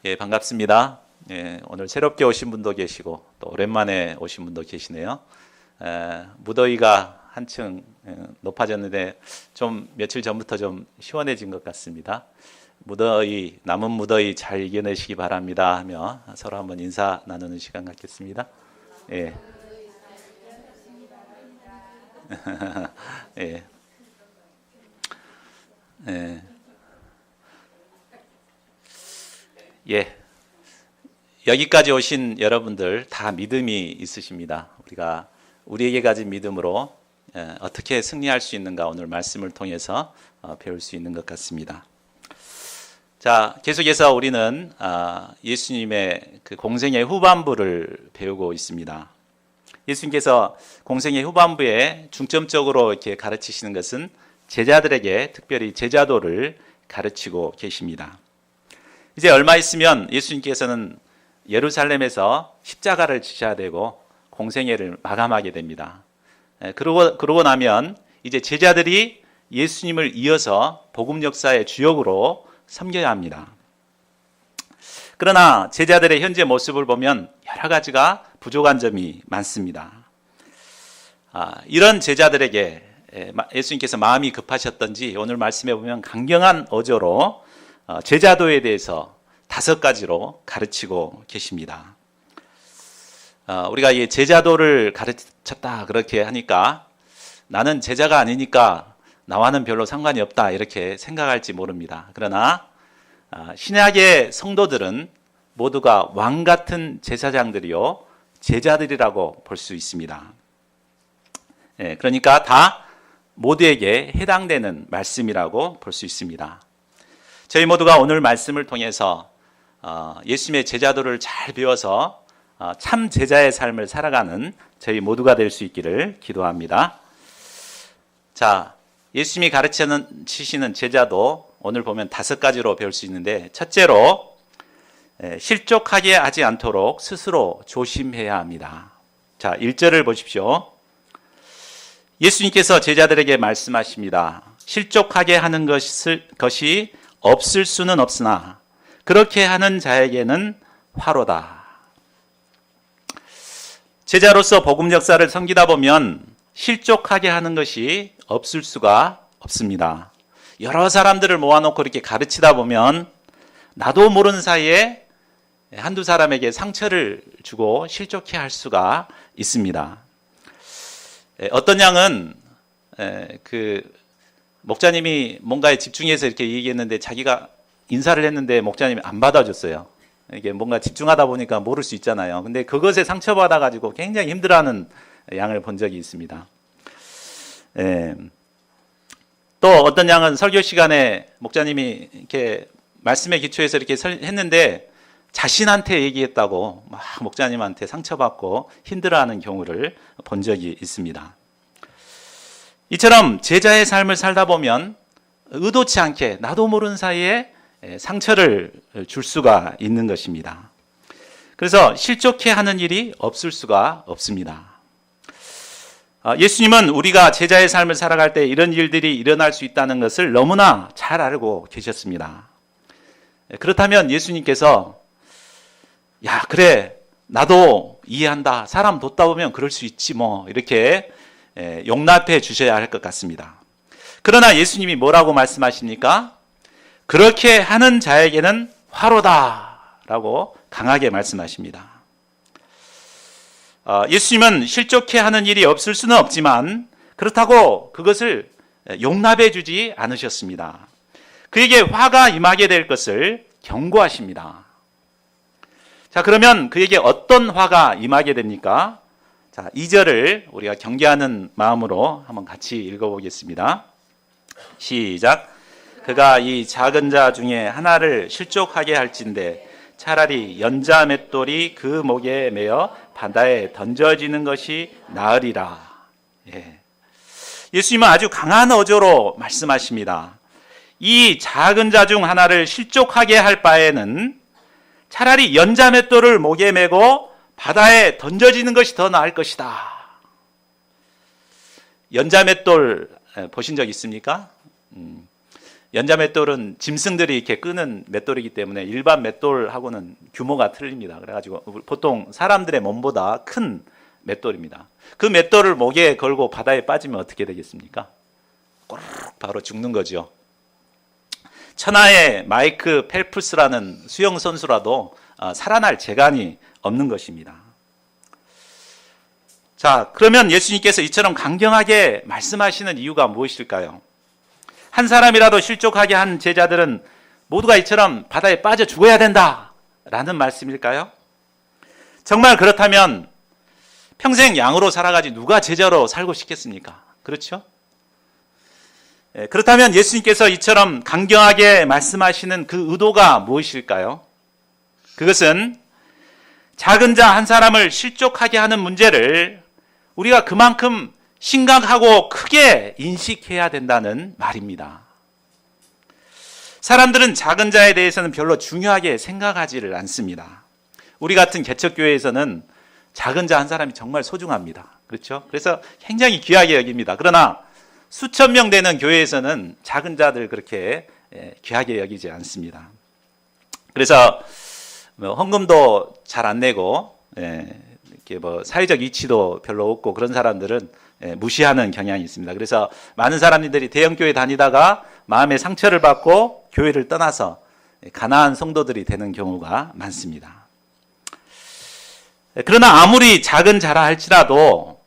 예, 반갑습니다. 예, 오늘 새롭게 오신 분도 계시고 또 오랜만에 오신 분도 계시네요. 무더위가 한층 높아졌는데 좀 며칠 전부터 좀 시원해진 것 같습니다. 무더위, 남은 무더위 잘 이겨내시기 바랍니다 하며 서로 한번 인사 나누는 시간 갖겠습니다. 예. 예. 예. 예. 여기까지 오신 여러분들 다 믿음이 있으십니다. 우리가 우리에게 가진 믿음으로 어떻게 승리할 수 있는가 오늘 말씀을 통해서 배울 수 있는 것 같습니다. 자, 계속해서 우리는 예수님의 그 공생의 후반부를 배우고 있습니다. 예수님께서 공생의 후반부에 중점적으로 이렇게 가르치시는 것은 제자들에게 특별히 제자도를 가르치고 계십니다. 이제 얼마 있으면 예수님께서는 예루살렘에서 십자가를 지셔야 되고 공생애를 마감하게 됩니다. 그러고 나면 이제 제자들이 예수님을 이어서 복음 역사의 주역으로 섬겨야 합니다. 그러나 제자들의 현재 모습을 보면 여러 가지가 부족한 점이 많습니다. 이런 제자들에게 예수님께서 마음이 급하셨던지 오늘 말씀해 보면 강경한 어조로 제자도에 대해서 5가지로 가르치고 계십니다. 우리가 이 제자도를 가르쳤다 그렇게 하니까 나는 제자가 아니니까 나와는 별로 상관이 없다 이렇게 생각할지 모릅니다. 그러나 신약의 성도들은 모두가 왕 같은 제사장들이요 제자들이라고 볼 수 있습니다. 그러니까 다 모두에게 해당되는 말씀이라고 볼 수 있습니다. 저희 모두가 오늘 말씀을 통해서 예수님의 제자도를 잘 배워서 참 제자의 삶을 살아가는 저희 모두가 될 수 있기를 기도합니다. 자, 예수님이 가르치시는 제자도 오늘 보면 5가지로 배울 수 있는데 첫째로 실족하게 하지 않도록 스스로 조심해야 합니다. 자, 1절을 보십시오. 예수님께서 제자들에게 말씀하십니다. 실족하게 하는 것이 없을 수는 없으나 그렇게 하는 자에게는 화로다. 제자로서 복음 역사를 섬기다 보면 실족하게 하는 것이 없을 수가 없습니다. 여러 사람들을 모아놓고 이렇게 가르치다 보면 나도 모르는 사이에 한두 사람에게 상처를 주고 실족해 할 수가 있습니다. 어떤 양은 목자님이 뭔가에 집중해서 이렇게 얘기했는데 자기가 인사를 했는데 목자님이 안 받아줬어요. 이게 뭔가 집중하다 보니까 모를 수 있잖아요. 근데 그것에 상처받아가지고 굉장히 힘들어하는 양을 본 적이 있습니다. 또 어떤 양은 설교 시간에 목자님이 이렇게 말씀에 기초해서 이렇게 했는데 자신한테 얘기했다고 막 목자님한테 상처받고 힘들어하는 경우를 본 적이 있습니다. 이처럼 제자의 삶을 살다 보면 의도치 않게 나도 모르는 사이에 상처를 줄 수가 있는 것입니다. 그래서 실족해 하는 일이 없을 수가 없습니다. 예수님은 우리가 제자의 삶을 살아갈 때 이런 일들이 일어날 수 있다는 것을 너무나 잘 알고 계셨습니다. 그렇다면 예수님께서 야, 그래, 나도 이해한다. 사람 돕다 보면 그럴 수 있지 뭐 이렇게 용납해 주셔야 할 것 같습니다. 그러나 예수님이 뭐라고 말씀하십니까? 그렇게 하는 자에게는 화로다라고 강하게 말씀하십니다. 예수님은 실족해 하는 일이 없을 수는 없지만 그렇다고 그것을 용납해 주지 않으셨습니다. 그에게 화가 임하게 될 것을 경고하십니다. 자, 그러면 그에게 어떤 화가 임하게 됩니까? 자, 2절을 우리가 경계하는 마음으로 한번 같이 읽어보겠습니다. 시작. 그가 이 작은 자 중에 하나를 실족하게 할진대 차라리 연자 맷돌이 그 목에 매어 바다에 던져지는 것이 나으리라. 예수님은 아주 강한 어조로 말씀하십니다. 이 작은 자 중 하나를 실족하게 할 바에는 차라리 연자 맷돌을 목에 메고 바다에 던져지는 것이 더 나을 것이다. 연자 맷돌 보신 적 있습니까? 연자 맷돌은 짐승들이 이렇게 끄는 맷돌이기 때문에 일반 맷돌하고는 규모가 틀립니다. 그래가지고 보통 사람들의 몸보다 큰 맷돌입니다. 그 맷돌을 목에 걸고 바다에 빠지면 어떻게 되겠습니까? 꼬르륵 바로 죽는 거죠. 천하의 마이크 펠프스라는 수영 선수라도 살아날 재간이 없는 것입니다. 자, 그러면 예수님께서 이처럼 강경하게 말씀하시는 이유가 무엇일까요? 한 사람이라도 실족하게 한 제자들은 모두가 이처럼 바다에 빠져 죽어야 된다라는 말씀일까요? 정말 그렇다면 평생 양으로 살아가지 누가 제자로 살고 싶겠습니까? 그렇죠? 그렇다면 예수님께서 이처럼 강경하게 말씀하시는 그 의도가 무엇일까요? 그것은 작은 자 한 사람을 실족하게 하는 문제를 우리가 그만큼 심각하고 크게 인식해야 된다는 말입니다. 사람들은 작은 자에 대해서는 별로 중요하게 생각하지를 않습니다. 우리 같은 개척교회에서는 작은 자 한 사람이 정말 소중합니다. 그렇죠? 그래서 굉장히 귀하게 여깁니다. 그러나 수천 명 되는 교회에서는 작은 자들 그렇게 귀하게 여기지 않습니다. 그래서 헌금도 잘 안 내고 이렇게 사회적 이치도 별로 없고 그런 사람들은 무시하는 경향이 있습니다. 그래서 많은 사람들이 대형교회 다니다가 마음의 상처를 받고 교회를 떠나서 가난한 성도들이 되는 경우가 많습니다. 그러나 아무리 작은 자라 할지라도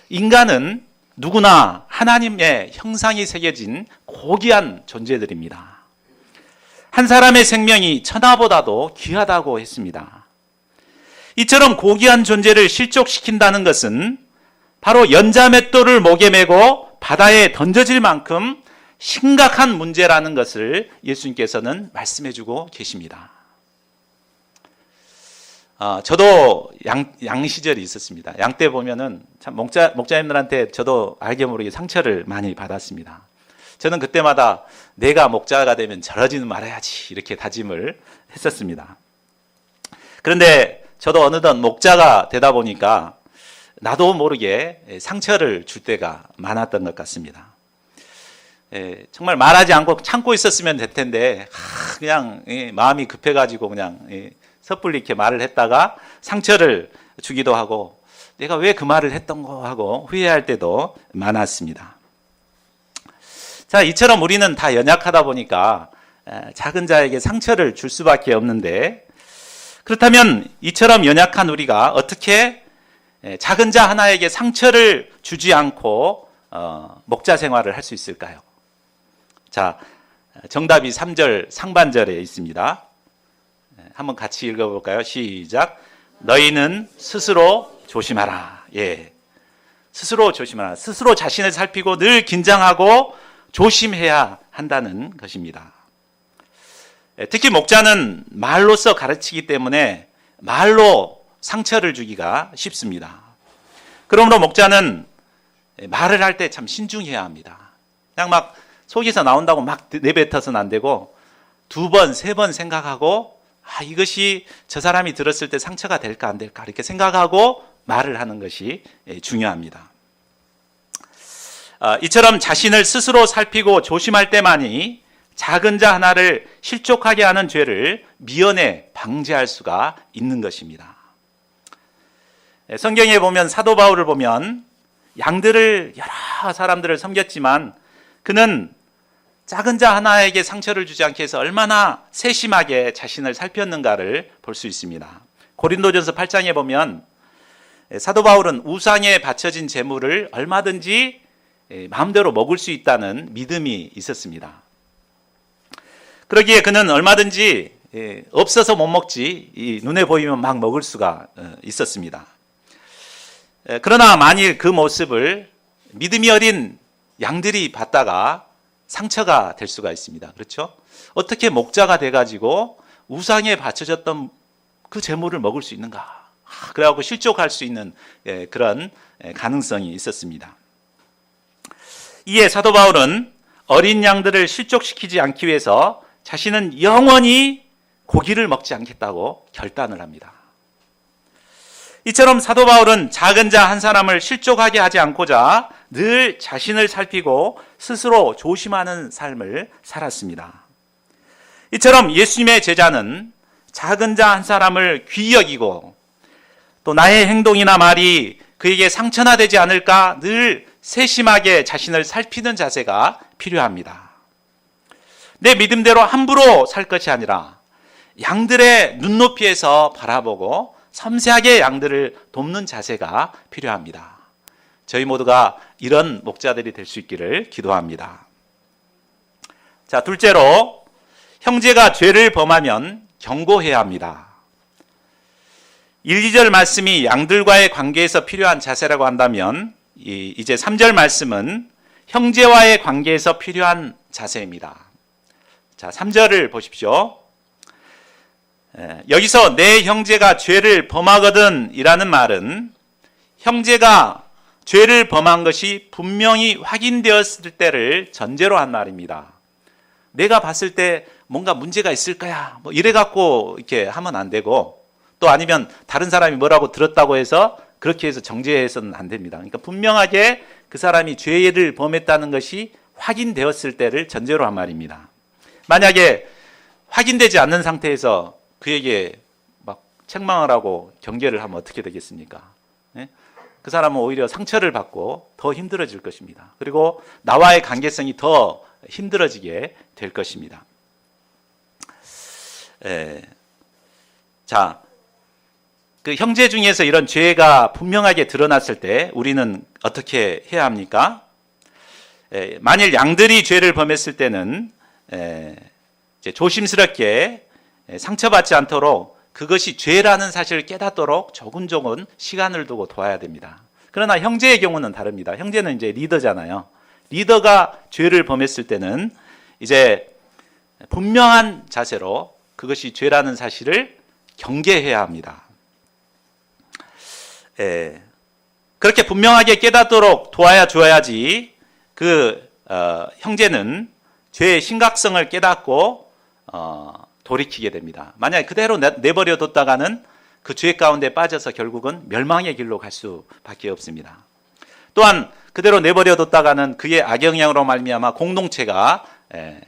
인간은 누구나 하나님의 형상이 새겨진 고귀한 존재들입니다. 한 사람의 생명이 천하보다도 귀하다고 했습니다. 이처럼 고귀한 존재를 실족시킨다는 것은 바로 연자맷돌을 목에 메고 바다에 던져질 만큼 심각한 문제라는 것을 예수님께서는 말씀해 주고 계십니다. 저도 양 시절이 있었습니다. 양 때 보면은 참 목자님들한테 저도 알게 모르게 상처를 많이 받았습니다. 저는 그때마다 내가 목자가 되면 저러지는 말아야지 이렇게 다짐을 했었습니다. 그런데 저도 어느덧 목자가 되다 보니까 나도 모르게 상처를 줄 때가 많았던 것 같습니다. 정말 말하지 않고 참고 있었으면 될 텐데 그냥 마음이 급해가지고 그냥 섣불리 이렇게 말을 했다가 상처를 주기도 하고 내가 왜 그 말을 했던 거 하고 후회할 때도 많았습니다. 자, 이처럼 우리는 다 연약하다 보니까 작은 자에게 상처를 줄 수밖에 없는데 그렇다면 이처럼 연약한 우리가 어떻게 작은 자 하나에게 상처를 주지 않고 목자 생활을 할 수 있을까요? 자, 정답이 3절 상반절에 있습니다. 한번 같이 읽어볼까요? 시작. 너희는 스스로 조심하라. 예, 스스로 조심하라. 스스로 자신을 살피고 늘 긴장하고 조심해야 한다는 것입니다. 특히 목자는 말로써 가르치기 때문에 말로 상처를 주기가 쉽습니다. 그러므로 목자는 말을 할 때 참 신중해야 합니다. 그냥 막 속에서 나온다고 막 내뱉어서는 안 되고 2번, 3번 생각하고 이것이 저 사람이 들었을 때 상처가 될까 안 될까 이렇게 생각하고 말을 하는 것이 중요합니다. 이처럼 자신을 스스로 살피고 조심할 때만이 작은 자 하나를 실족하게 하는 죄를 미연에 방지할 수가 있는 것입니다. 성경에 보면 사도 바울을 보면 양들을 여러 사람들을 섬겼지만 그는 작은 자 하나에게 상처를 주지 않게 해서 얼마나 세심하게 자신을 살폈는가를 볼 수 있습니다. 고린도전서 8장에 보면 사도 바울은 우상에 바쳐진 재물을 얼마든지 마음대로 먹을 수 있다는 믿음이 있었습니다. 그러기에 그는 얼마든지 없어서 못 먹지 눈에 보이면 막 먹을 수가 있었습니다. 그러나 만일 그 모습을 믿음이 어린 양들이 봤다가 상처가 될 수가 있습니다. 그렇죠? 어떻게 목자가 돼가지고 우상에 바쳐졌던 그 재물을 먹을 수 있는가? 그래갖고 실족할 수 있는 그런 가능성이 있었습니다. 이에 사도 바울은 어린 양들을 실족시키지 않기 위해서 자신은 영원히 고기를 먹지 않겠다고 결단을 합니다. 이처럼 사도 바울은 작은 자 한 사람을 실족하게 하지 않고자 늘 자신을 살피고 스스로 조심하는 삶을 살았습니다. 이처럼 예수님의 제자는 작은 자 한 사람을 귀히 여기고 또 나의 행동이나 말이 그에게 상처나 되지 않을까 늘 세심하게 자신을 살피는 자세가 필요합니다. 내 믿음대로 함부로 살 것이 아니라 양들의 눈높이에서 바라보고 섬세하게 양들을 돕는 자세가 필요합니다. 저희 모두가 이런 목자들이 될 수 있기를 기도합니다. 자, 둘째로 형제가 죄를 범하면 경고해야 합니다. 1, 2절 말씀이 양들과의 관계에서 필요한 자세라고 한다면 이제 3절 말씀은 형제와의 관계에서 필요한 자세입니다. 자, 3절을 보십시오. 여기서 내 형제가 죄를 범하거든 이라는 말은 형제가 죄를 범한 것이 분명히 확인되었을 때를 전제로 한 말입니다. 내가 봤을 때 뭔가 문제가 있을 거야 뭐 이래 갖고 이렇게 하면 안 되고, 또 아니면 다른 사람이 뭐라고 들었다고 해서 그렇게 해서 정죄해서는 안 됩니다. 그러니까 분명하게 그 사람이 죄를 범했다는 것이 확인되었을 때를 전제로 한 말입니다. 만약에 확인되지 않는 상태에서 그에게 막 책망을 하고 경계를 하면 어떻게 되겠습니까? 네? 그 사람은 오히려 상처를 받고 더 힘들어질 것입니다. 그리고 나와의 관계성이 더 힘들어지게 될 것입니다. 자, 그 형제 중에서 이런 죄가 분명하게 드러났을 때 우리는 어떻게 해야 합니까? 만일 양들이 죄를 범했을 때는 이제 조심스럽게 상처받지 않도록 그것이 죄라는 사실을 깨닫도록 조금조금 시간을 두고 도와야 됩니다. 그러나 형제의 경우는 다릅니다. 형제는 이제 리더잖아요. 리더가 죄를 범했을 때는 이제 분명한 자세로 그것이 죄라는 사실을 경계해야 합니다. 그렇게 분명하게 깨닫도록 도와야 줘야지 그 형제는 죄의 심각성을 깨닫고 돌이키게 됩니다. 만약에 그대로 내버려 뒀다가는 그 죄 가운데 빠져서 결국은 멸망의 길로 갈 수밖에 없습니다. 또한 그대로 내버려 뒀다가는 그의 악영향으로 말미암아 공동체가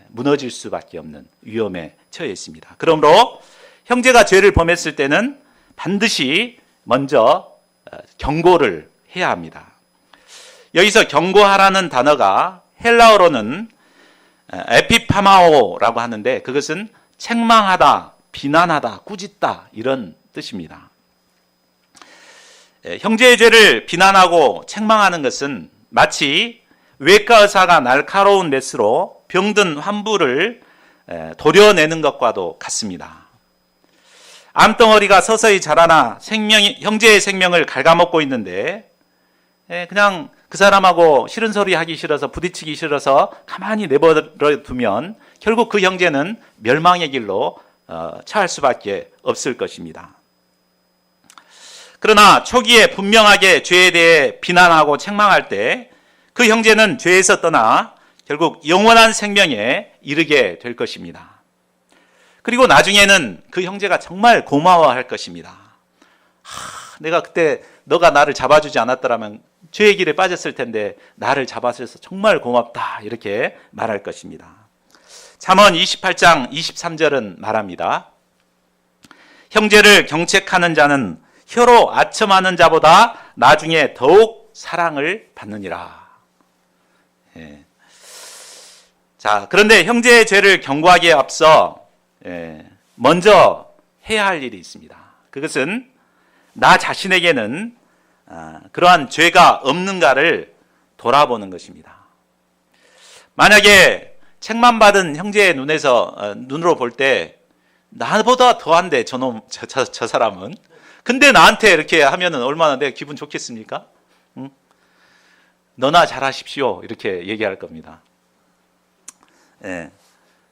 무너질 수밖에 없는 위험에 처해 있습니다. 그러므로 형제가 죄를 범했을 때는 반드시 먼저 경고를 해야 합니다. 여기서 경고하라는 단어가 헬라어로는 에피파마오라고 하는데 그것은 책망하다, 비난하다, 꾸짖다 이런 뜻입니다. 형제의 죄를 비난하고 책망하는 것은 마치 외과 의사가 날카로운 메스로 병든 환부를 도려내는 것과도 같습니다. 암덩어리가 서서히 자라나 형제의 생명을 갉아먹고 있는데 그냥 그 사람하고 싫은 소리 하기 싫어서 부딪히기 싫어서 가만히 내버려 두면 결국 그 형제는 멸망의 길로 처할 수밖에 없을 것입니다. 그러나 초기에 분명하게 죄에 대해 비난하고 책망할 때 그 형제는 죄에서 떠나 결국 영원한 생명에 이르게 될 것입니다. 그리고 나중에는 그 형제가 정말 고마워할 것입니다. 내가 그때 너가 나를 잡아주지 않았더라면 죄의 길에 빠졌을 텐데 나를 잡아줘서 정말 고맙다 이렇게 말할 것입니다. 잠언 28장 23절은 말합니다. 형제를 경책하는 자는 혀로 아첨하는 자보다 나중에 더욱 사랑을 받느니라. 자, 그런데 형제의 죄를 경고하기에 앞서 먼저 해야 할 일이 있습니다. 그것은 나 자신에게는 그러한 죄가 없는가를 돌아보는 것입니다. 만약에 책망받은 형제의 눈으로 볼 때 나보다 더한데 저 사람은, 근데 나한테 이렇게 하면은 얼마나 내가 기분 좋겠습니까? 응? 너나 잘하십시오 이렇게 얘기할 겁니다.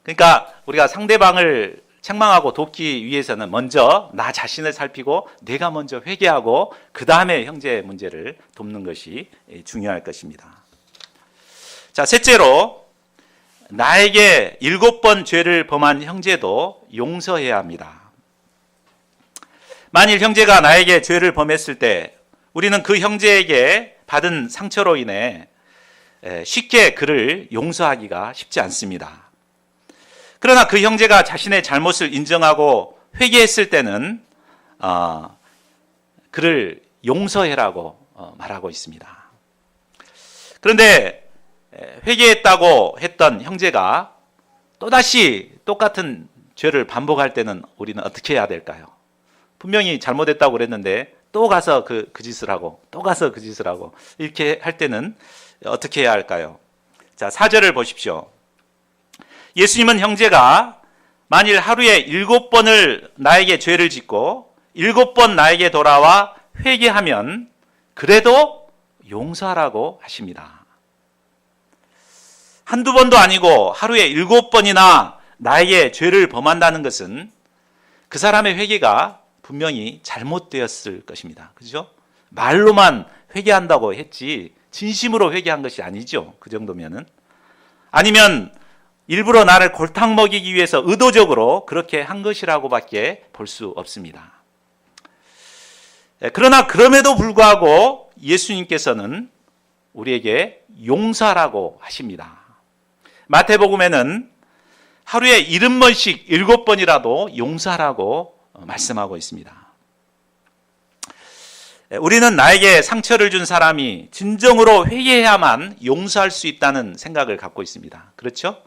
그러니까 우리가 상대방을 책망하고 돕기 위해서는 먼저 나 자신을 살피고 내가 먼저 회개하고 그 다음에 형제의 문제를 돕는 것이 중요할 것입니다. 자, 셋째로 나에게 7번 죄를 범한 형제도 용서해야 합니다. 만일 형제가 나에게 죄를 범했을 때 우리는 그 형제에게 받은 상처로 인해 쉽게 그를 용서하기가 쉽지 않습니다. 그러나 그 형제가 자신의 잘못을 인정하고 회개했을 때는 그를 용서해라고 말하고 있습니다. 그런데 회개했다고 했던 형제가 또다시 똑같은 죄를 반복할 때는 우리는 어떻게 해야 될까요? 분명히 잘못했다고 그랬는데 또 가서 그 짓을 하고 또 가서 그 짓을 하고 이렇게 할 때는 어떻게 해야 할까요? 자, 4절을 보십시오. 예수님은 형제가 만일 하루에 7번을 나에게 죄를 짓고 7번 나에게 돌아와 회개하면 그래도 용서하라고 하십니다. 한두 번도 아니고 하루에 7번이나 나에게 죄를 범한다는 것은 그 사람의 회개가 분명히 잘못되었을 것입니다. 그죠? 말로만 회개한다고 했지 진심으로 회개한 것이 아니죠. 그 정도면은. 아니면 일부러 나를 골탕 먹이기 위해서 의도적으로 그렇게 한 것이라고밖에 볼 수 없습니다. 그러나 그럼에도 불구하고 예수님께서는 우리에게 용서하라고 하십니다. 마태복음에는 하루에 70번씩 7번이라도 용서하라고 말씀하고 있습니다. 우리는 나에게 상처를 준 사람이 진정으로 회개해야만 용서할 수 있다는 생각을 갖고 있습니다. 그렇죠?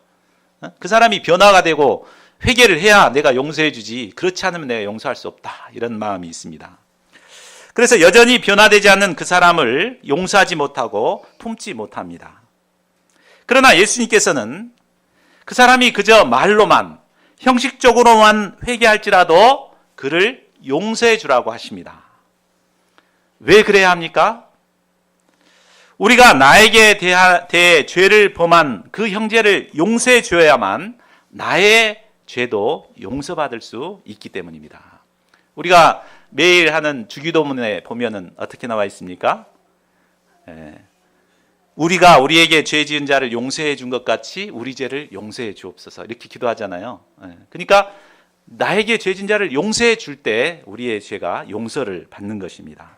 그 사람이 변화가 되고 회개를 해야 내가 용서해 주지, 그렇지 않으면 내가 용서할 수 없다, 이런 마음이 있습니다. 그래서 여전히 변화되지 않는 그 사람을 용서하지 못하고 품지 못합니다. 그러나 예수님께서는 그 사람이 그저 말로만 형식적으로만 회개할지라도 그를 용서해 주라고 하십니다. 왜 그래야 합니까? 우리가 나에게 대해 죄를 범한 그 형제를 용서해 줘야만 나의 죄도 용서받을 수 있기 때문입니다. 우리가 매일 하는 주기도문에 보면은 어떻게 나와 있습니까? 우리가 우리에게 죄 지은 자를 용서해 준 것 같이 우리 죄를 용서해 주옵소서, 이렇게 기도하잖아요. 그러니까 나에게 죄 지은 자를 용서해 줄 때 우리의 죄가 용서를 받는 것입니다.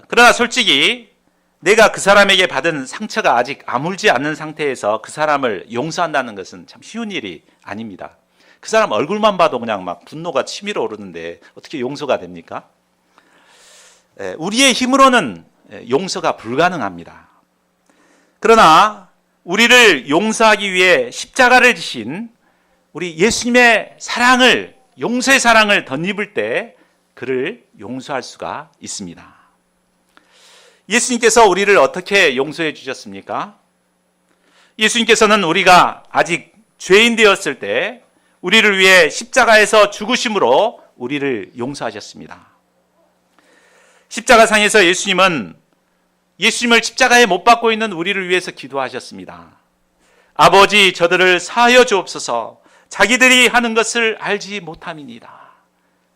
그러나 솔직히 내가 그 사람에게 받은 상처가 아직 아물지 않는 상태에서 그 사람을 용서한다는 것은 참 쉬운 일이 아닙니다. 그 사람 얼굴만 봐도 그냥 막 분노가 치밀어 오르는데 어떻게 용서가 됩니까? 우리의 힘으로는 용서가 불가능합니다. 그러나 우리를 용서하기 위해 십자가를 지신 우리 예수님의 사랑을, 용서의 사랑을 덧입을 때 그를 용서할 수가 있습니다. 예수님께서 우리를 어떻게 용서해 주셨습니까? 예수님께서는 우리가 아직 죄인 되었을 때 우리를 위해 십자가에서 죽으심으로 우리를 용서하셨습니다. 십자가상에서 예수님은 예수님을 십자가에 못 박고 있는 우리를 위해서 기도하셨습니다. 아버지, 저들을 사하여 주옵소서. 자기들이 하는 것을 알지 못함이니이다.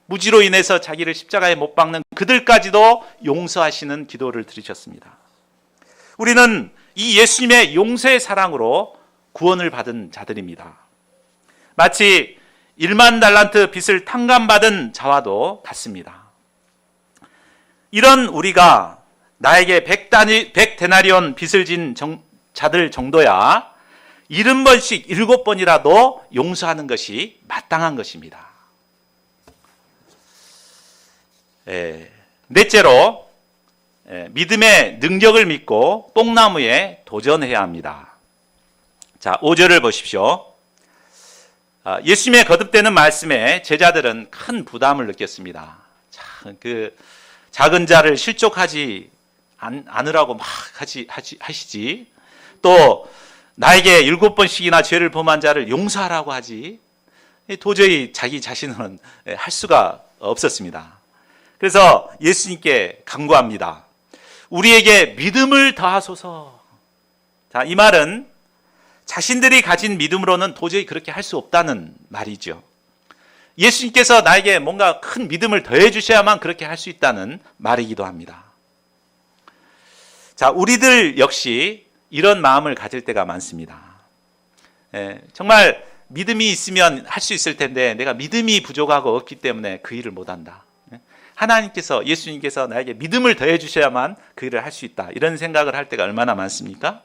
무지로 인해서 자기를 십자가에 못 박는 그들까지도 용서하시는 기도를 드리셨습니다. 우리는 이 예수님의 용서의 사랑으로 구원을 받은 자들입니다. 마치 1만 달란트 빚을 탕감받은 자와도 같습니다. 이런 우리가 나에게 100데나리온 빚을 진 자들 정도야 70번씩 7번이라도 용서하는 것이 마땅한 것입니다. 넷째로 믿음의 능력을 믿고 뽕나무에 도전해야 합니다. 자, 5절을 보십시오. 예수님의 거듭되는 말씀에 제자들은 큰 부담을 느꼈습니다. 그 작은 자를 실족하지 않으라고 막 하시지, 또 나에게 7번씩이나 죄를 범한 자를 용서하라고 하지, 도저히 자기 자신은 할 수가 없었습니다. 그래서 예수님께 간구합니다. 우리에게 믿음을 더하소서. 자, 이 말은 자신들이 가진 믿음으로는 도저히 그렇게 할 수 없다는 말이죠. 예수님께서 나에게 뭔가 큰 믿음을 더해 주셔야만 그렇게 할 수 있다는 말이기도 합니다. 자, 우리들 역시 이런 마음을 가질 때가 많습니다. 정말 믿음이 있으면 할 수 있을 텐데 내가 믿음이 부족하고 없기 때문에 그 일을 못한다. 하나님께서, 예수님께서 나에게 믿음을 더해 주셔야만 그 일을 할 수 있다. 이런 생각을 할 때가 얼마나 많습니까?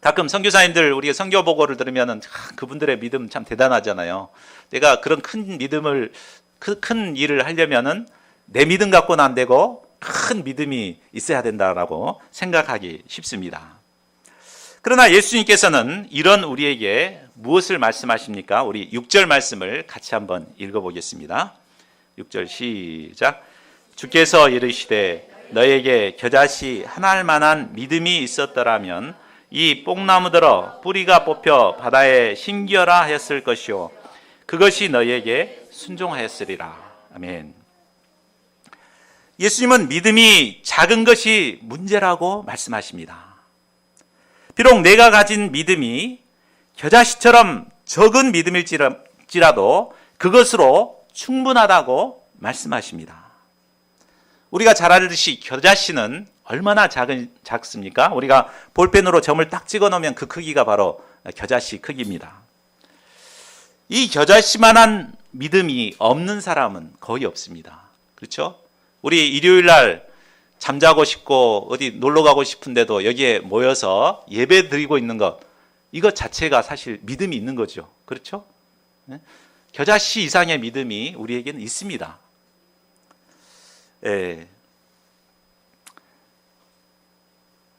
가끔 선교사님들 우리가 선교 보고를 들으면 그분들의 믿음 참 대단하잖아요. 내가 그런 큰 믿음을, 큰 일을 하려면은 내 믿음 갖고는 안 되고 큰 믿음이 있어야 된다라고 생각하기 쉽습니다. 그러나 예수님께서는 이런 우리에게 무엇을 말씀하십니까? 우리 6절 말씀을 같이 한번 읽어보겠습니다. 6절 시작. 주께서 이르시되 너에게 겨자씨 하나 할 만한 믿음이 있었더라면 이 뽕나무들어 뿌리가 뽑혀 바다에 심기어라 하였을 것이요 그것이 너에게 순종하였으리라. 아멘. 예수님은 믿음이 작은 것이 문제라고 말씀하십니다. 비록 내가 가진 믿음이 겨자씨처럼 적은 믿음일지라도 그것으로 충분하다고 말씀하십니다. 우리가 잘 알듯이 겨자씨는 얼마나 작습니까? 우리가 볼펜으로 점을 딱 찍어 놓으면 그 크기가 바로 겨자씨 크기입니다. 이 겨자씨만한 믿음이 없는 사람은 거의 없습니다. 그렇죠? 우리 일요일 날 잠자고 싶고 어디 놀러 가고 싶은데도 여기에 모여서 예배 드리고 있는 것, 이것 자체가 사실 믿음이 있는 거죠. 그렇죠? 겨자씨 이상의 믿음이 우리에게는 있습니다.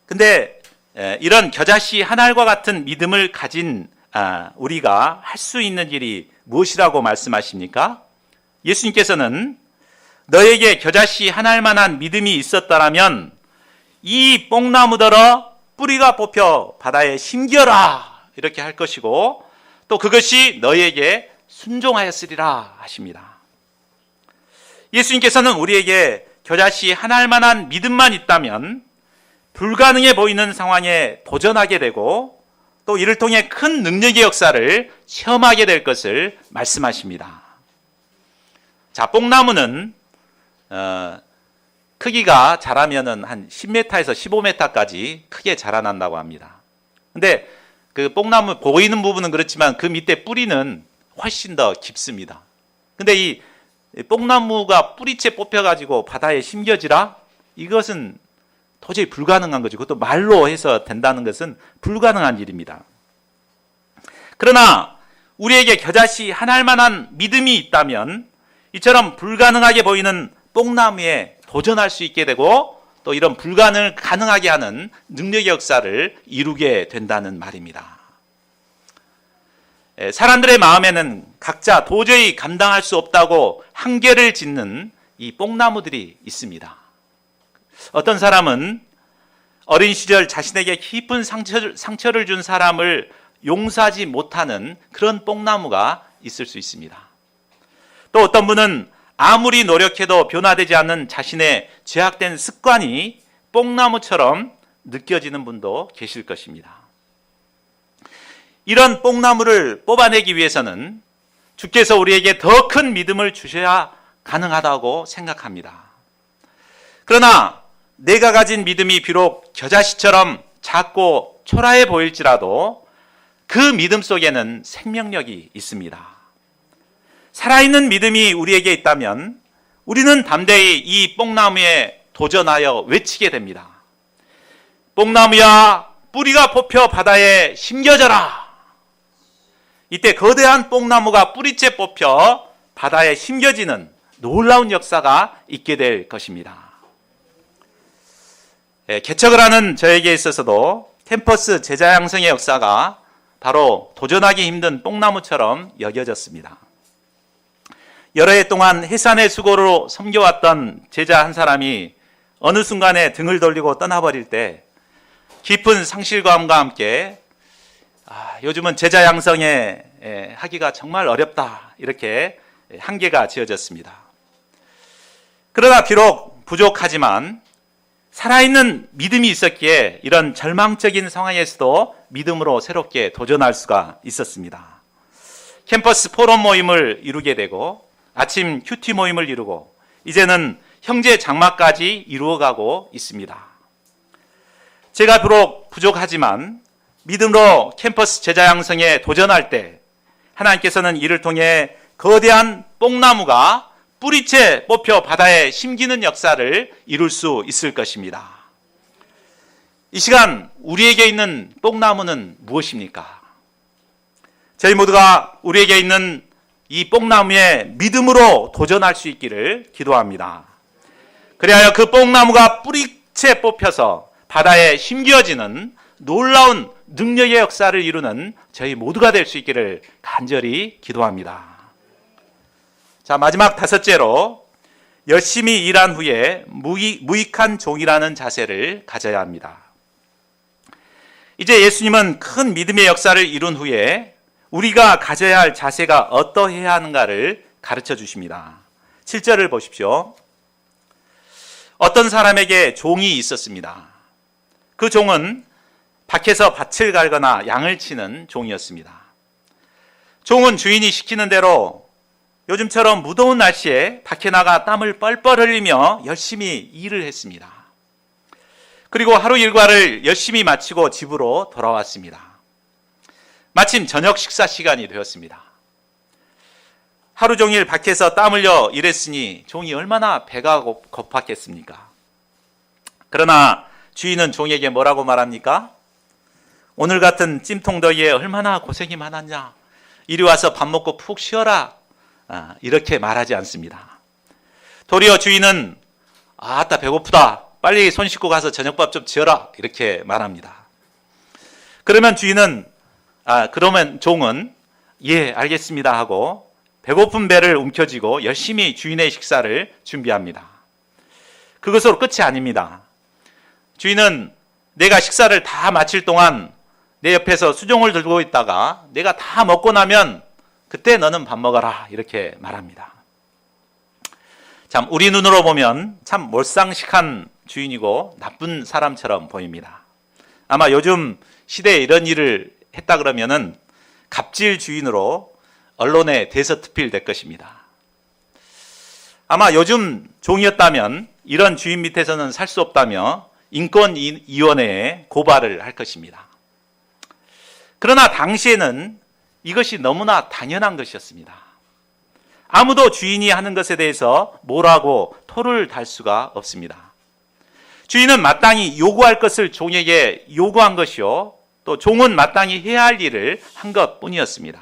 근데 이런 겨자씨 한 알과 같은 믿음을 가진 우리가 할 수 있는 일이 무엇이라고 말씀하십니까? 예수님께서는 너에게 겨자씨 한 알만한 믿음이 있었다라면 이 뽕나무더러 뿌리가 뽑혀 바다에 심겨라 이렇게 할 것이고 또 그것이 너에게 순종하였으리라 하십니다. 예수님께서는 우리에게 겨자씨 한 알만한 믿음만 있다면 불가능해 보이는 상황에 도전하게 되고 또 이를 통해 큰 능력의 역사를 체험하게 될 것을 말씀하십니다. 자, 뽕나무는 크기가 자라면은 한 10m에서 15m까지 크게 자라난다고 합니다. 근데 그 뽕나무 보이는 부분은 그렇지만 그 밑에 뿌리는 훨씬 더 깊습니다. 근데 이 뽕나무가 뿌리채 뽑혀가지고 바다에 심겨지라? 이것은 도저히 불가능한 거죠. 그것도 말로 해서 된다는 것은 불가능한 일입니다. 그러나 우리에게 겨자씨 한 알만한 믿음이 있다면 이처럼 불가능하게 보이는 뽕나무에 도전할 수 있게 되고 또 이런 불가능을 가능하게 하는 능력의 역사를 이루게 된다는 말입니다. 사람들의 마음에는 각자 도저히 감당할 수 없다고 한계를 짓는 이 뽕나무들이 있습니다. 어떤 사람은 어린 시절 자신에게 깊은 상처를 준 사람을 용서하지 못하는 그런 뽕나무가 있을 수 있습니다. 또 어떤 분은 아무리 노력해도 변화되지 않는 자신의 죄악된 습관이 뽕나무처럼 느껴지는 분도 계실 것입니다. 이런 뽕나무를 뽑아내기 위해서는 주께서 우리에게 더 큰 믿음을 주셔야 가능하다고 생각합니다. 그러나 내가 가진 믿음이 비록 겨자씨처럼 작고 초라해 보일지라도 그 믿음 속에는 생명력이 있습니다. 살아있는 믿음이 우리에게 있다면 우리는 담대히 이 뽕나무에 도전하여 외치게 됩니다. 뽕나무야, 뿌리가 뽑혀 바다에 심겨져라. 이때 거대한 뽕나무가 뿌리째 뽑혀 바다에 심겨지는 놀라운 역사가 있게 될 것입니다. 개척을 하는 저에게 있어서도 캠퍼스 제자 양성의 역사가 바로 도전하기 힘든 뽕나무처럼 여겨졌습니다. 여러 해 동안 해산의 수고로 섬겨왔던 제자 한 사람이 어느 순간에 등을 돌리고 떠나버릴 때 깊은 상실감과 함께 요즘은 제자 양성에 하기가 정말 어렵다 이렇게 한계가 지어졌습니다. 그러나 비록 부족하지만 살아있는 믿음이 있었기에 이런 절망적인 상황에서도 믿음으로 새롭게 도전할 수가 있었습니다. 캠퍼스 포럼 모임을 이루게 되고 아침 큐티 모임을 이루고 이제는 형제 장막까지 이루어가고 있습니다. 제가 비록 부족하지만 믿음으로 캠퍼스 제자 양성에 도전할 때 하나님께서는 이를 통해 거대한 뽕나무가 뿌리채 뽑혀 바다에 심기는 역사를 이룰 수 있을 것입니다. 이 시간 우리에게 있는 뽕나무는 무엇입니까? 저희 모두가 우리에게 있는 이 뽕나무에 믿음으로 도전할 수 있기를 기도합니다. 그리하여 그 뽕나무가 뿌리채 뽑혀서 바다에 심겨지는 놀라운 능력의 역사를 이루는 저희 모두가 될 수 있기를 간절히 기도합니다. 자, 마지막 다섯째로 열심히 일한 후에 무익한 종이라는 자세를 가져야 합니다. 이제 예수님은 큰 믿음의 역사를 이룬 후에 우리가 가져야 할 자세가 어떠해야 하는가를 가르쳐 주십니다. 7절을 보십시오. 어떤 사람에게 종이 있었습니다. 그 종은 밖에서 밭을 갈거나 양을 치는 종이었습니다. 종은 주인이 시키는 대로 요즘처럼 무더운 날씨에 밖에 나가 땀을 뻘뻘 흘리며 열심히 일을 했습니다. 그리고 하루 일과를 열심히 마치고 집으로 돌아왔습니다. 마침 저녁 식사 시간이 되었습니다. 하루 종일 밖에서 땀 흘려 일했으니 종이 얼마나 배가 고팠겠습니까? 그러나 주인은 종에게 뭐라고 말합니까? 오늘 같은 찜통더위에 얼마나 고생이 많았냐? 이리 와서 밥 먹고 푹 쉬어라. 이렇게 말하지 않습니다. 도리어 주인은 아따 배고프다. 빨리 손 씻고 가서 저녁밥 좀 지어라. 이렇게 말합니다. 그러면 종은 예, 알겠습니다 하고 배고픈 배를 움켜쥐고 열심히 주인의 식사를 준비합니다. 그것으로 끝이 아닙니다. 주인은 내가 식사를 다 마칠 동안 내 옆에서 수종을 들고 있다가 내가 다 먹고 나면 그때 너는 밥 먹어라 이렇게 말합니다. 참 우리 눈으로 보면 참 몰상식한 주인이고 나쁜 사람처럼 보입니다. 아마 요즘 시대에 이런 일을 했다 그러면은 갑질 주인으로 언론에 대서특필될 것입니다. 아마 요즘 종이었다면 이런 주인 밑에서는 살 수 없다며 인권위원회에 고발을 할 것입니다. 그러나 당시에는 이것이 너무나 당연한 것이었습니다. 아무도 주인이 하는 것에 대해서 뭐라고 토를 달 수가 없습니다. 주인은 마땅히 요구할 것을 종에게 요구한 것이요, 또 종은 마땅히 해야 할 일을 한 것뿐이었습니다.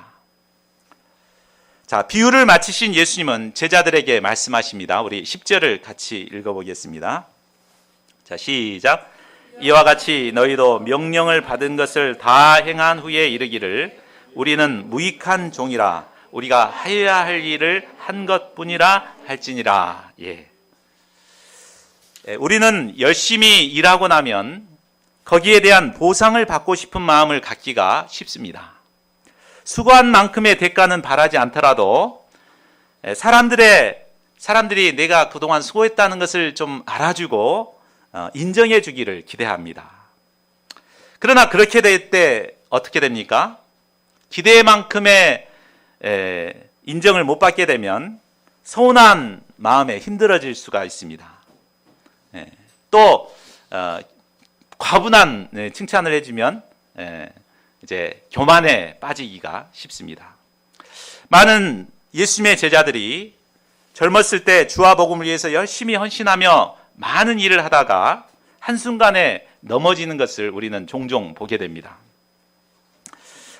자, 비유를 마치신 예수님은 제자들에게 말씀하십니다. 우리 10절을 같이 읽어보겠습니다. 자, 시작. 이와 같이 너희도 명령을 받은 것을 다 행한 후에 이르기를 우리는 무익한 종이라 우리가 하여야 할 일을 한 것뿐이라 할지니라. 예. 우리는 열심히 일하고 나면 거기에 대한 보상을 받고 싶은 마음을 갖기가 쉽습니다. 수고한 만큼의 대가는 바라지 않더라도 사람들이 내가 그동안 수고했다는 것을 좀 알아주고 인정해 주기를 기대합니다. 그러나 그렇게 될 때 어떻게 됩니까? 기대만큼의 인정을 못 받게 되면 서운한 마음에 힘들어질 수가 있습니다. 또 과분한 칭찬을 해주면 이제 교만에 빠지기가 쉽습니다. 많은 예수님의 제자들이 젊었을 때 주와 복음을 위해서 열심히 헌신하며 많은 일을 하다가 한순간에 넘어지는 것을 우리는 종종 보게 됩니다.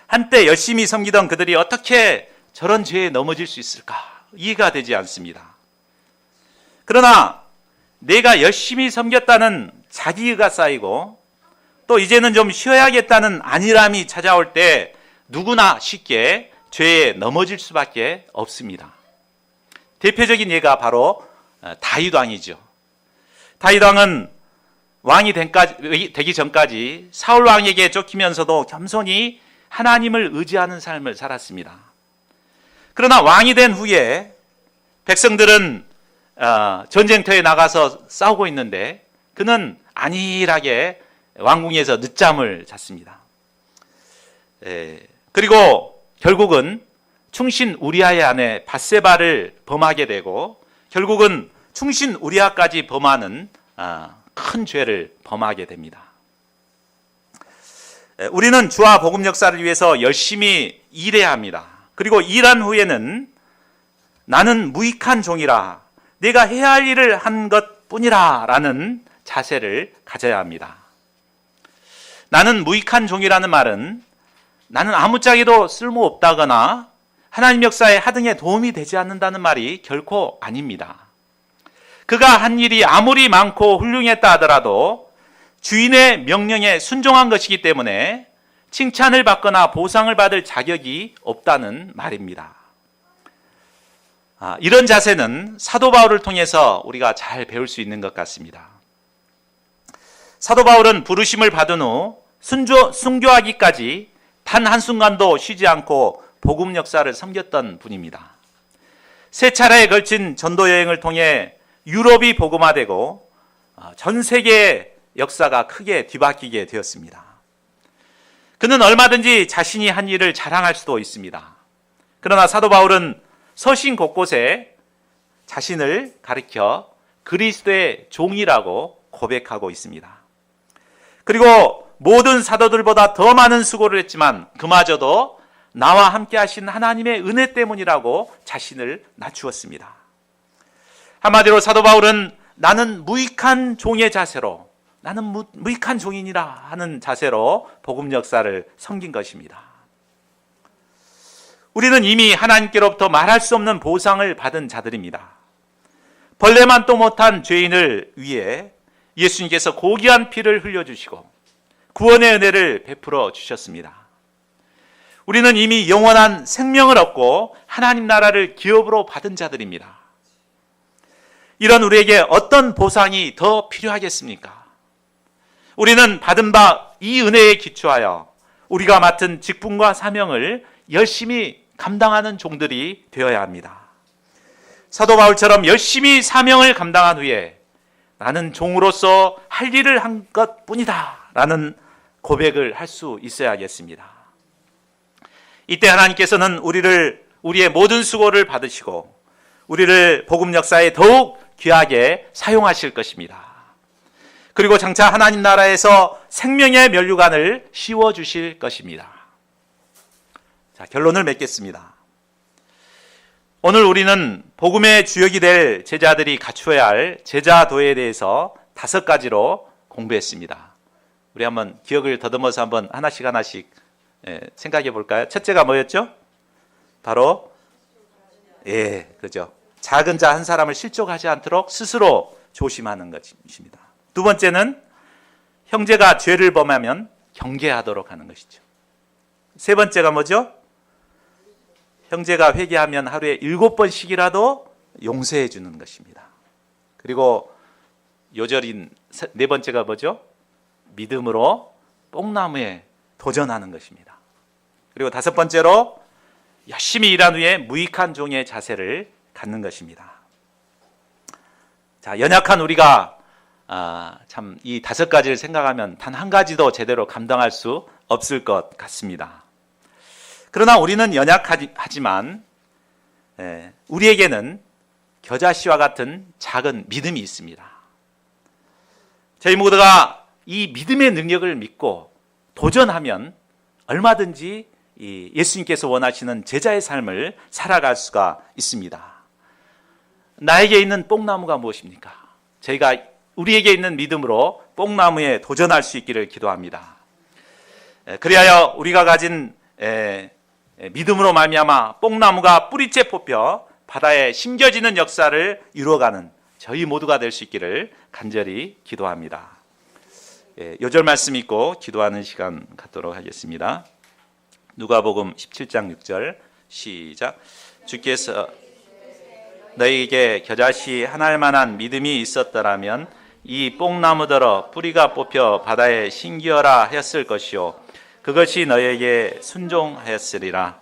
한때 열심히 섬기던 그들이 어떻게 저런 죄에 넘어질 수 있을까? 이해가 되지 않습니다. 그러나 내가 열심히 섬겼다는 자기의가 쌓이고 또 이제는 좀 쉬어야겠다는 안일함이 찾아올 때 누구나 쉽게 죄에 넘어질 수밖에 없습니다. 대표적인 예가 바로 다윗 왕이죠. 다윗 왕은 왕이 되기 전까지 사울 왕에게 쫓기면서도 겸손히 하나님을 의지하는 삶을 살았습니다. 그러나 왕이 된 후에 백성들은 전쟁터에 나가서 싸우고 있는데 그는 안일하게 왕궁에서 늦잠을 잤습니다. 그리고 결국은 충신 우리아의 아내 밧세바를 범하게 되고 결국은 충신 우리아까지 범하는 큰 죄를 범하게 됩니다. 우리는 주와 복음 역사를 위해서 열심히 일해야 합니다. 그리고 일한 후에는 나는 무익한 종이라, 내가 해야 할 일을 한 것뿐이라 라는 자세를 가져야 합니다. 나는 무익한 종이라는 말은 나는 아무짝에도 쓸모없다거나 하나님 역사의 하등에 도움이 되지 않는다는 말이 결코 아닙니다. 그가 한 일이 아무리 많고 훌륭했다 하더라도 주인의 명령에 순종한 것이기 때문에 칭찬을 받거나 보상을 받을 자격이 없다는 말입니다. 이런 자세는 사도 바울을 통해서 우리가 잘 배울 수 있는 것 같습니다. 사도 바울은 부르심을 받은 후 순교하기까지 단 한순간도 쉬지 않고 복음 역사를 섬겼던 분입니다. 세 차례에 걸친 전도 여행을 통해 유럽이 복음화되고 전 세계의 역사가 크게 뒤바뀌게 되었습니다. 그는 얼마든지 자신이 한 일을 자랑할 수도 있습니다. 그러나 사도 바울은 서신 곳곳에 자신을 가리켜 그리스도의 종이라고 고백하고 있습니다. 그리고 모든 사도들보다 더 많은 수고를 했지만 그마저도 나와 함께 하신 하나님의 은혜 때문이라고 자신을 낮추었습니다. 한마디로 사도 바울은 나는 무익한 종의 자세로, 나는 무익한 종이니라 하는 자세로 복음 역사를 섬긴 것입니다. 우리는 이미 하나님께로부터 말할 수 없는 보상을 받은 자들입니다. 벌레만 또 못한 죄인을 위해 예수님께서 고귀한 피를 흘려주시고 구원의 은혜를 베풀어 주셨습니다. 우리는 이미 영원한 생명을 얻고 하나님 나라를 기업으로 받은 자들입니다. 이런 우리에게 어떤 보상이 더 필요하겠습니까? 우리는 받은 바 이 은혜에 기초하여 우리가 맡은 직분과 사명을 열심히 감당하는 종들이 되어야 합니다. 사도 바울처럼 열심히 사명을 감당한 후에 나는 종으로서 할 일을 한 것뿐이다 라는 고백을 할 수 있어야겠습니다. 이때 하나님께서는 우리의 모든 수고를 받으시고 우리를 복음 역사에 더욱 귀하게 사용하실 것입니다. 그리고 장차 하나님 나라에서 생명의 면류관을 씌워주실 것입니다. 자, 결론을 맺겠습니다. 오늘 우리는 복음의 주역이 될 제자들이 갖추어야 할 제자도에 대해서 5가지로 공부했습니다. 우리 한번 기억을 더듬어서 한번 하나씩 생각해 볼까요? 첫째가 뭐였죠? 바로 그죠. 작은 자 한 사람을 실족하지 않도록 스스로 조심하는 것입니다. 두 번째는 형제가 죄를 범하면 경계하도록 하는 것이죠. 세 번째가 뭐죠? 형제가 회개하면 하루에 7번씩이라도 용서해 주는 것입니다. 그리고 요절인 네 번째가 뭐죠? 믿음으로 뽕나무에 도전하는 것입니다. 그리고 5번째로 열심히 일한 후에 무익한 종의 자세를 갖는 것입니다. 자, 연약한 우리가 참 이 5가지를 생각하면 단 한 가지도 제대로 감당할 수 없을 것 같습니다. 그러나 우리는 연약하지만 우리에게는 겨자씨와 같은 작은 믿음이 있습니다. 저희 모두가 이 믿음의 능력을 믿고 도전하면 얼마든지 예수님께서 원하시는 제자의 삶을 살아갈 수가 있습니다. 나에게 있는 뽕나무가 무엇입니까? 저희가 우리에게 있는 믿음으로 뽕나무에 도전할 수 있기를 기도합니다. 그리하여 우리가 가진 믿음으로 말미암아 뽕나무가 뿌리째 뽑혀 바다에 심겨지는 역사를 이루어가는 저희 모두가 될 수 있기를 간절히 기도합니다. 요절 말씀 읽고 기도하는 시간 갖도록 하겠습니다. 누가복음 17장 6절 시작. 주께서 너희에게 겨자씨 하나일 만한 믿음이 있었더라면 이 뽕나무더러 뿌리가 뽑혀 바다에 심기어라 하였을 것이요 그것이 너희에게 순종하였으리라.